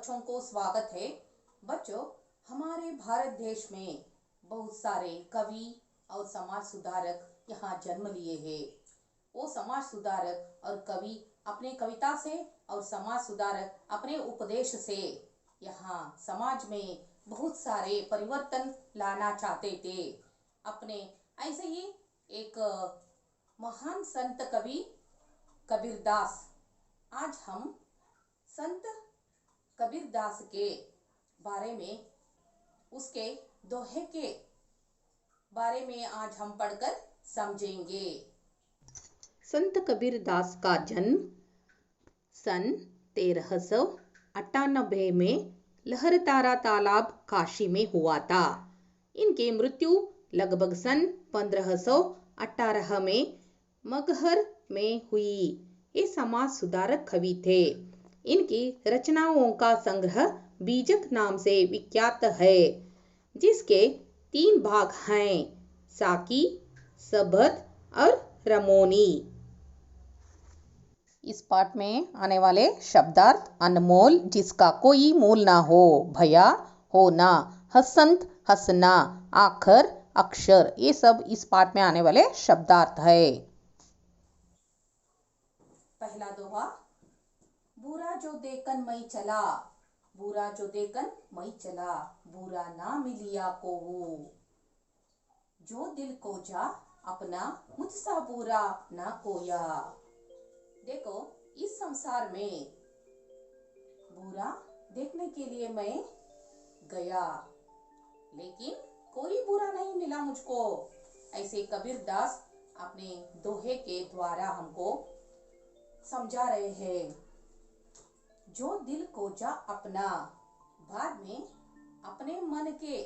बच्चों को स्वागत है। बच्चों, हमारे भारत देश में बहुत सारे कवि और समाज सुधारक यहाँ जन्म लिए हैं। वो समाज सुधारक और कवि अपने कविता से और समाज सुधारक अपने उपदेश से यहाँ समाज में बहुत सारे परिवर्तन लाना चाहते थे। अपने ऐसे ही एक महान संत कवि कबीरदास, आज हम संत कबीरदास के बारे में, उसके दोहे के बारे में आज हम पढ़कर समझेंगे। संत कबीरदास का जन्म सन 1398 में लहरतारा तालाब काशी में हुआ था। इनकी मृत्यु लगभग सन 1518 में मगहर में हुई। ये समाज सुधारक कवि थे। इनकी रचनाओं का संग्रह बीजक नाम से विख्यात है, जिसके 3 भाग हैं, साकी, सबद और रमोनी। इस पाठ में आने वाले शब्दार्थ: अनमोल, जिसका कोई मोल ना हो, भया, होना, हसंत, हंसना, आखर, अक्षर, ये सब इस पाठ में आने वाले शब्दार्थ है। पहला दोहा: बुरा जो देखन मई चला, बुरा जो देखन मई चला, बुरा ना मिलिया कोऊ, जो दिल को जा अपना, मुझसा बुरा ना कोया। देखो, इस संसार में बुरा देखने के लिए मैं गया, लेकिन कोई बुरा नहीं मिला मुझको। ऐसे कबीरदास अपने दोहे के द्वारा हमको समझा रहे हैं। जो दिल को जा अपना, बाद में अपने मन के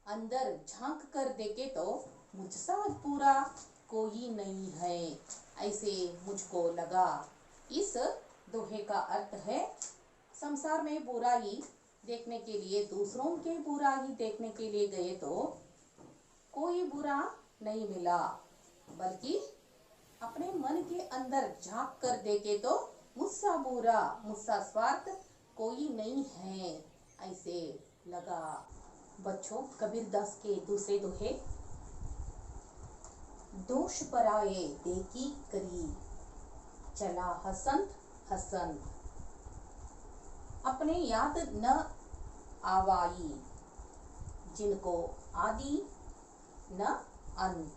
अंदर झांक कर देखे तो मुझसा पूरा कोई नहीं है, ऐसे मुझको लगा। इस दोहे का अर्थ है, संसार में बुराई देखने के लिए, दूसरों के बुराई देखने के लिए गए तो कोई बुरा नहीं मिला, बल्कि अपने मन के अंदर झांक कर देखे तो मुझसा बुरा, मुझसा स्वार्थ कोई नहीं है, ऐसे लगा। बच्चों, कबीरदास के दूसरे दोहे: दोष पराये देखी करी, चला हसंत हसंत, अपने याद न आवाई, जिनको आदि न अंत।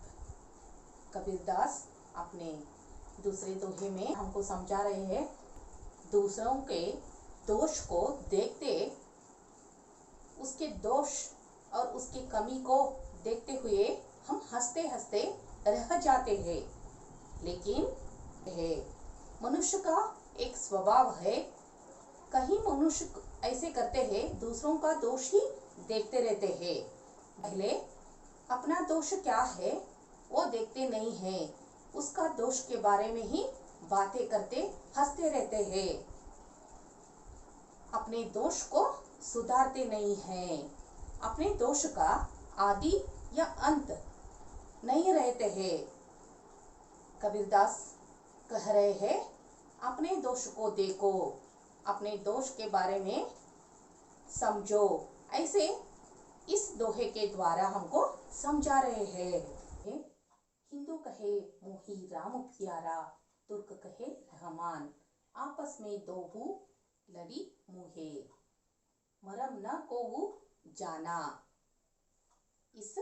कबीरदास अपने दूसरे दोहे में हमको समझा रहे हैं, दूसरों के दोष को देखते, उसके दोष और उसकी कमी को देखते हुए हम हंसते हंसते रह जाते हैं, लेकिन मनुष्य का एक स्वभाव है, कहीं मनुष्य ऐसे करते हैं, दूसरों का दोष ही देखते रहते हैं, पहले अपना दोष क्या है वो देखते नहीं हैं, उसका दोष के बारे में ही बातें करते हंसते रहते हैं, अपने दोष को सुधारते नहीं हैं, अपने दोष का आदि या अंत नहीं रहते हैं। कबीरदास कह रहे हैं, अपने दोष को देखो, अपने दोष के बारे में समझो, ऐसे इस दोहे के द्वारा हमको समझा रहे हैं। हिंदू कहे मोही राम प्यारा, तुर्क कहे रहमान, आपस में दोहू लड़ी मुहे, मरम न कोऊ जाना। इस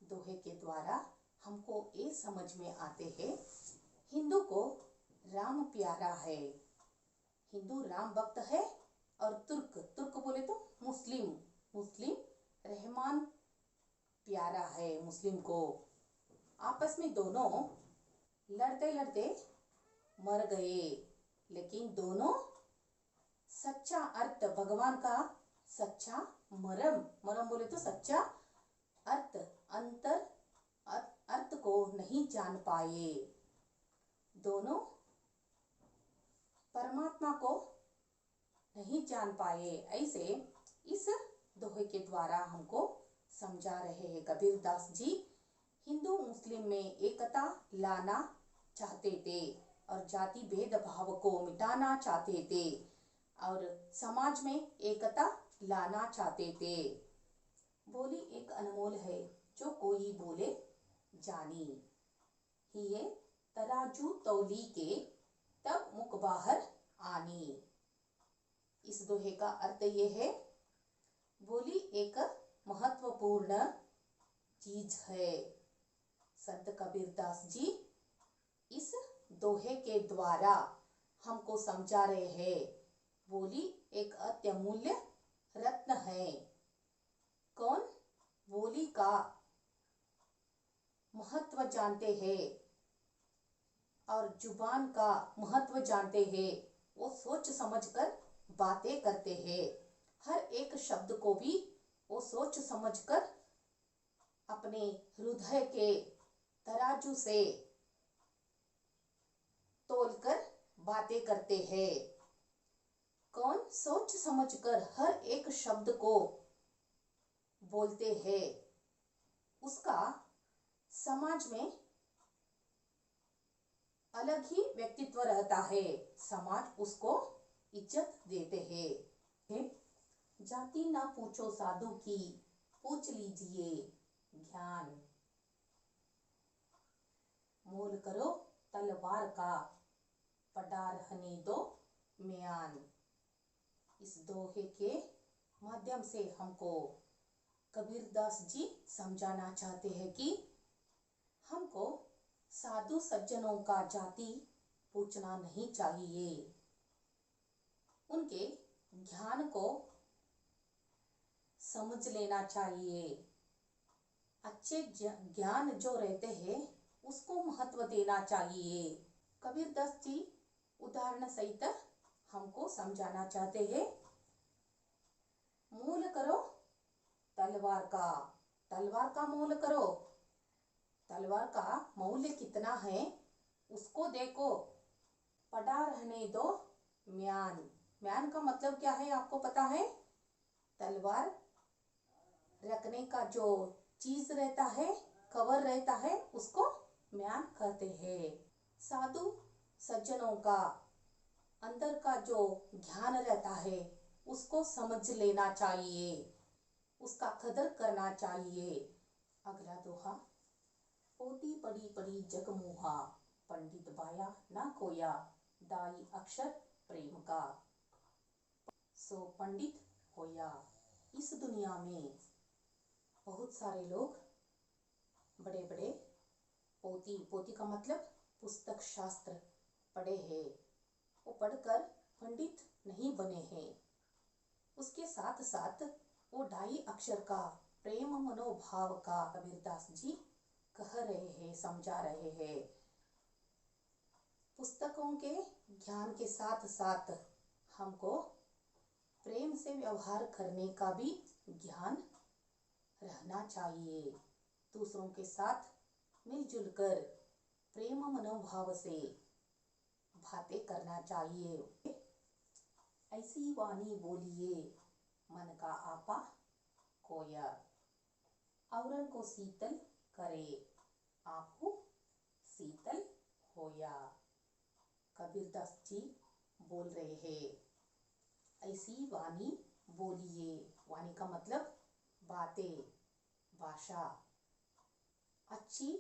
दोहे के द्वारा हमको ये समझ में आते हैं, हिंदू को राम प्यारा है, हिंदू राम भक्त है, और तुर्क बोले तो मुस्लिम रहमान प्यारा है मुस्लिम को। आपस में दोनों लड़ते लड़ते मर गए, लेकिन दोनों सच्चा अर्थ, भगवान का सच्चा मरम बोले तो सच्चा अर्थ, अंतर अर्थ को नहीं जान पाए, दोनों परमात्मा को नहीं जान पाए, ऐसे इस दोहे के द्वारा हमको समझा रहे हैं। कबीरदास जी हिंदू मुस्लिम में एकता लाना चाहते थे और जाति भेदभाव को मिटाना चाहते थे। और समाज में एकता लाना चाहते थे। बोली एक अनमोल है जो कोई बोले जानी, हिये तराजू तौली के तब मुख बाहर आनी। इस दोहे का अर्थ ये है, बोली एक महत्वपूर्ण चीज है। संत कबीरदास जी इस दोहे के द्वारा हमको समझा रहे हैं, बोली एक अत्यमूल्य रत्न है। कौन बोली का महत्व जानते हैं और जुबान का महत्व जानते हैं, वो सोच समझकर बातें करते हैं। हर एक शब्द को भी वो सोच समझकर अपने हृदय के तराजू से तोलकर बातें करते हैं। कौन सोच समझकर हर एक शब्द को बोलते हैं, उसका समाज में अलग ही व्यक्तित्व रहता है, समाज उसको इज्जत देते हैं। जाति ना पूछो साधु की, पूछ लीजिए ज्ञान। मोल करो तलवार का, पड़ा रहने दो म्यान। इस दोहे के माध्यम से हमको कबीरदास जी समझाना चाहते हैं कि हमको साधु सज्जनों का जाति पूछना नहीं चाहिए, उनके ज्ञान को समझ लेना चाहिए। अच्छे ज्ञान जो रहते हैं उसको महत्व देना चाहिए। कबीरदास जी उदाहरण सहित हमको समझाना चाहते हैं, मूल करो तलवार का, तलवार का मूल करो। तलवार का मूल्य कितना है उसको देखो। पड़ा रहने दो म्यान, म्यान का मतलब क्या है आपको पता है? तलवार रखने का जो चीज रहता है, कवर रहता है, उसको म्यान कहते हैं। साधु सज्जनों का अंदर का जो ज्ञान रहता है उसको समझ लेना चाहिए, उसका कदर करना चाहिए। अगला दोहा, पोती पड़ी पड़ी जग मोहा, पंडित बाया ना कोया, दाई अक्षर प्रेम का, सो पंडित होया। इस दुनिया में बहुत सारे लोग बड़े बड़े पोती, पोती का मतलब पुस्तक शास्त्र पढ़े हैं, वो पढ़कर पंडित नहीं बने हैं। उसके साथ साथ वो ढाई अक्षर का प्रेम मनोभाव का कबीरदास जी कह रहे हैं, समझा रहे हैं। पुस्तकों के ज्ञान के साथ साथ हमको प्रेम से व्यवहार करने का भी ज्ञान रहना चाहिए। दूसरों के साथ मिलजुल कर प्रेम मनोभाव से बातें करना चाहिए। ऐसी वाणी बोलिए मन का आपा कोया, औरन को शीतल करे आपको शीतल होया। कबीरदास जी बोल रहे हैं, ऐसी वाणी बोलिए। वाणी का मतलब बातें, भाषा, अच्छी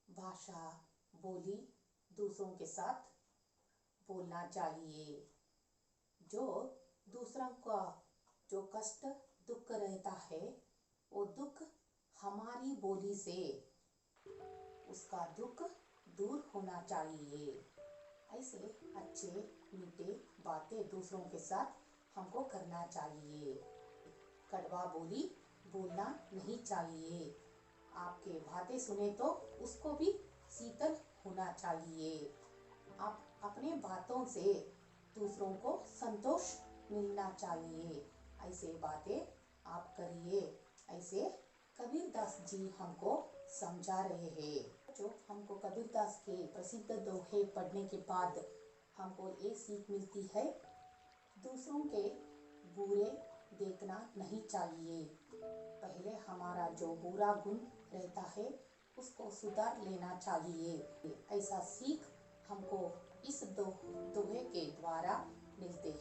भाषा बोली दूसरों के साथ बोलना चाहिए। जो दूसरों का जो कष्ट दुख रहता है, वो दुख हमारी बोली से उसका दुख दूर होना चाहिए। ऐसे अच्छे मीठे बातें दूसरों के साथ हमको करना चाहिए। कड़वा बोली बोलना नहीं चाहिए। आपके बातें सुने तो उसको भी शीतल होना चाहिए। आप अपने बातों से दूसरों को संतोष मिलना चाहिए। ऐसे बातें आप करिए। ऐसे कबीरदास जी हमको समझा रहे हैं। जो हमको कबीरदास के प्रसिद्ध दोहे पढ़ने के बाद हमको ये सीख मिलती है, दूसरों के बुरे देखना नहीं चाहिए। पहले हमारा जो बुरा गुण रहता है उसको सुधार लेना चाहिए। ऐसा सीख हमको इस दोहे के द्वारा मिलते